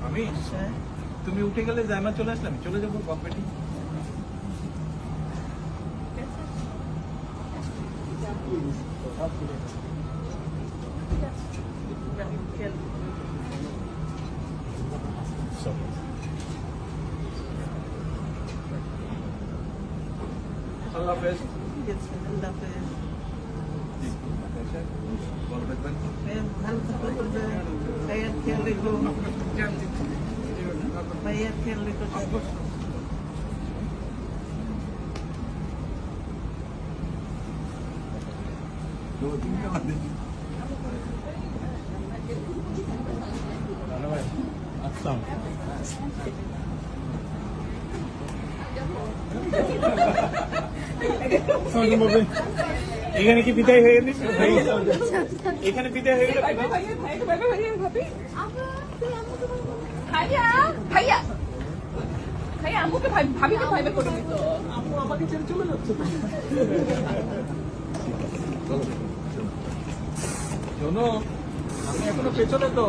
আমি তুমি উঠে গেলে জায়মা চলে আসলাম, চলে যাবো কম্পিটি। আল্লাহ হাফেজ। ভালো থাকবেন। ভাইয়ার খেয়াল রেখো, ভাইয়ার খেয়াল রেখো। আচ্ছা এখানে কি বিদায় হয়ে গেছে? এখানে বিদায় হয়ে গেল। ভাইয়া ভাইয়া ভাইয়া আম্মুকে ভাবিকে ভাইবে করে দিত। আম্মু আমাকে ছেড়ে চলে যাচ্ছে। শোনো, আমি এখনো পেছনে তো।